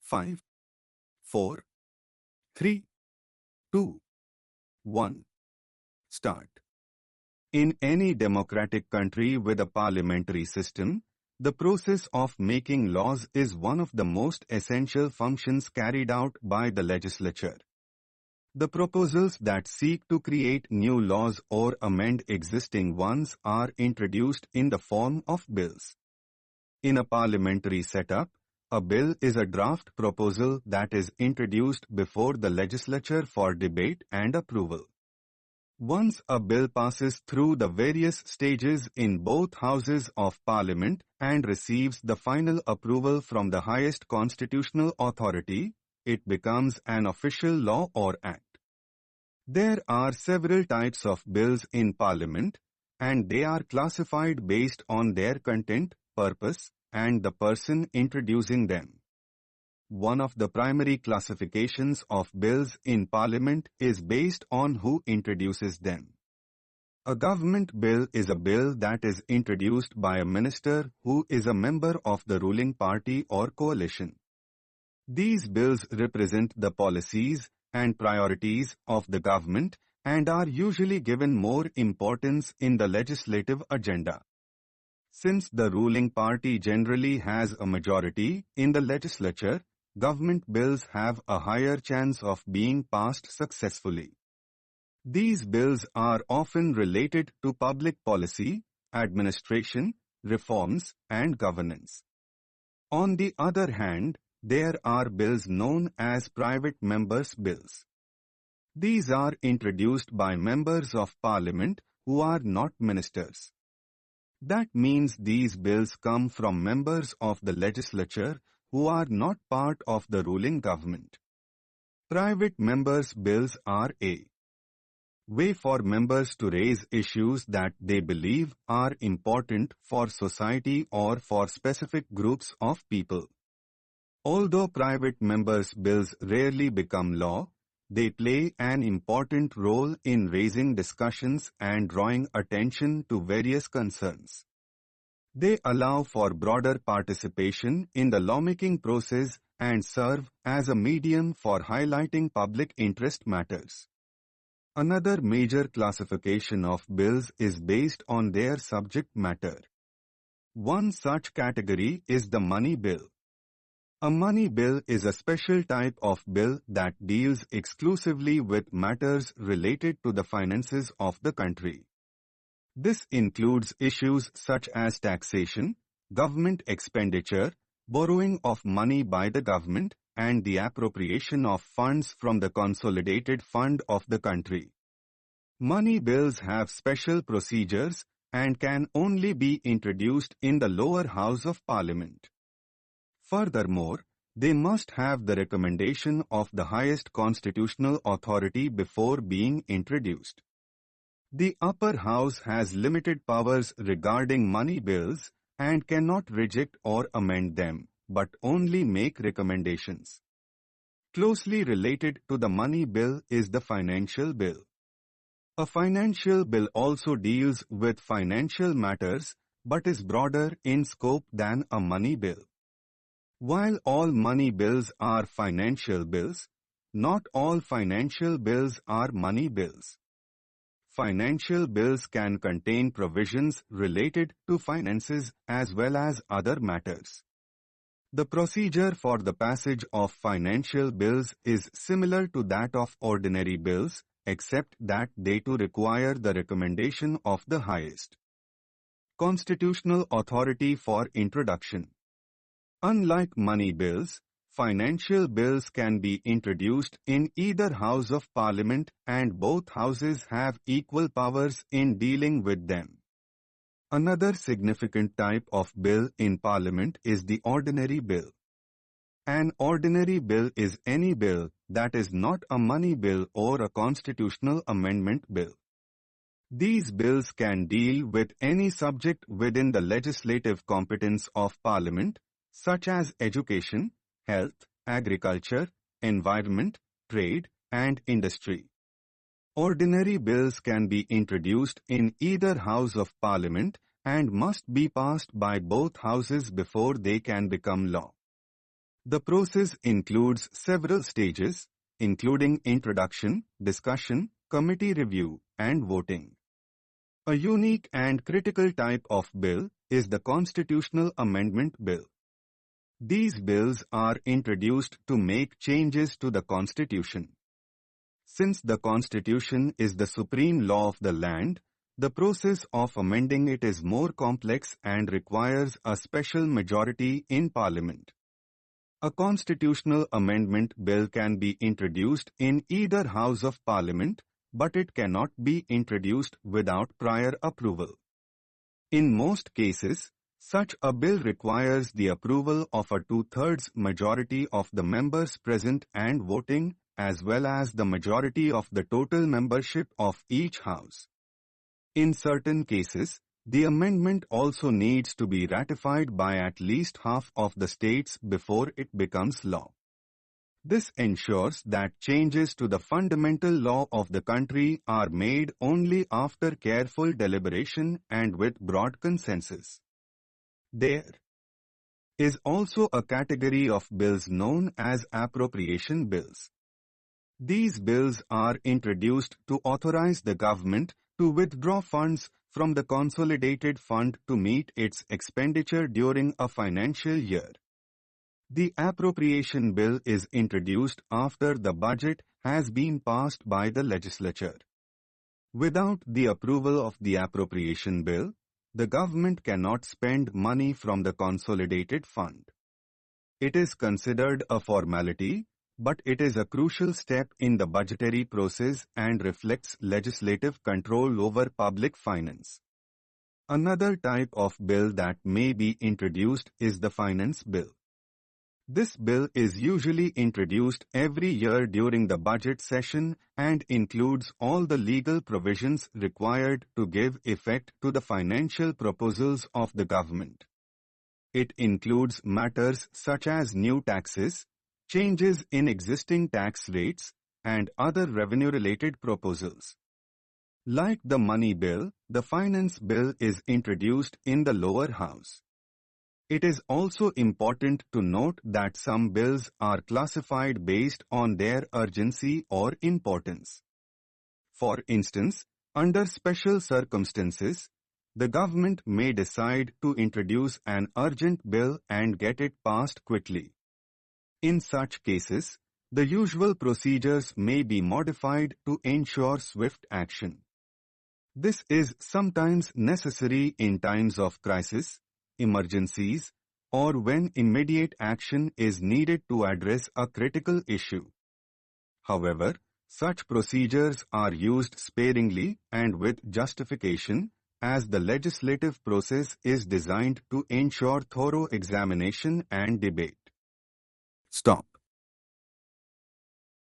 5, 4, 3, 2, 1. Start. In any democratic country with a parliamentary system, the process of making laws is one of the most essential functions carried out by the legislature. The proposals that seek to create new laws or amend existing ones are introduced in the form of bills. In a parliamentary setup, a bill is a draft proposal that is introduced before the legislature for debate and approval. Once a bill passes through the various stages in both houses of parliament and receives the final approval from the highest constitutional authority, it becomes an official law or act. There are several types of bills in parliament, and they are classified based on their content, purpose, and the person introducing them. One of the primary classifications of bills in Parliament is based on who introduces them. A government bill is a bill that is introduced by a minister who is a member of the ruling party or coalition. These bills represent the policies and priorities of the government and are usually given more importance in the legislative agenda. Since the ruling party generally has a majority in the legislature, government bills have a higher chance of being passed successfully. These bills are often related to public policy, administration, reforms, and governance. On the other hand, there are bills known as private members' bills. These are introduced by members of parliament who are not ministers. That means these bills come from members of the legislature who are not part of the ruling government. Private members' bills are a way for members to raise issues that they believe are important for society or for specific groups of people. Although private members' bills rarely become law, they play an important role in raising discussions and drawing attention to various concerns. They allow for broader participation in the lawmaking process and serve as a medium for highlighting public interest matters. Another major classification of bills is based on their subject matter. One such category is the money bill. A money bill is a special type of bill that deals exclusively with matters related to the finances of the country. This includes issues such as taxation, government expenditure, borrowing of money by the government, and the appropriation of funds from the consolidated fund of the country. Money bills have special procedures and can only be introduced in the lower house of parliament. Furthermore, they must have the recommendation of the highest constitutional authority before being introduced. The upper house has limited powers regarding money bills and cannot reject or amend them, but only make recommendations. Closely related to the money bill is the financial bill. A financial bill also deals with financial matters, but is broader in scope than a money bill. While all money bills are financial bills, not all financial bills are money bills. Financial bills can contain provisions related to finances as well as other matters. The procedure for the passage of financial bills is similar to that of ordinary bills, except that they too require the recommendation of the highest constitutional authority for introduction. Unlike money bills, financial bills can be introduced in either house of parliament and both houses have equal powers in dealing with them. Another significant type of bill in parliament is the ordinary bill. An ordinary bill is any bill that is not a money bill or a constitutional amendment bill. These bills can deal with any subject within the legislative competence of parliament, such as education, health, agriculture, environment, trade, and industry. Ordinary bills can be introduced in either house of parliament and must be passed by both houses before they can become law. The process includes several stages, including introduction, discussion, committee review, and voting. A unique and critical type of bill is the Constitutional Amendment Bill. These bills are introduced to make changes to the Constitution. Since the Constitution is the supreme law of the land, the process of amending it is more complex and requires a special majority in Parliament. A constitutional amendment bill can be introduced in either House of Parliament, but it cannot be introduced without prior approval. In most cases, such a bill requires the approval of a two-thirds majority of the members present and voting, as well as the majority of the total membership of each house. In certain cases, the amendment also needs to be ratified by at least half of the states before it becomes law. This ensures that changes to the fundamental law of the country are made only after careful deliberation and with broad consensus. There is also a category of bills known as appropriation bills. These bills are introduced to authorize the government to withdraw funds from the consolidated fund to meet its expenditure during a financial year. The appropriation bill is introduced after the budget has been passed by the legislature. Without the approval of the appropriation bill, the government cannot spend money from the consolidated fund. It is considered a formality, but it is a crucial step in the budgetary process and reflects legislative control over public finance. Another type of bill that may be introduced is the finance bill. This bill is usually introduced every year during the budget session and includes all the legal provisions required to give effect to the financial proposals of the government. It includes matters such as new taxes, changes in existing tax rates, and other revenue-related proposals. Like the money bill, the finance bill is introduced in the lower house. It is also important to note that some bills are classified based on their urgency or importance. For instance, under special circumstances, the government may decide to introduce an urgent bill and get it passed quickly. In such cases, the usual procedures may be modified to ensure swift action. This is sometimes necessary in times of crisis, emergencies, or when immediate action is needed to address a critical issue. However, such procedures are used sparingly and with justification, as the legislative process is designed to ensure thorough examination and debate. Stop.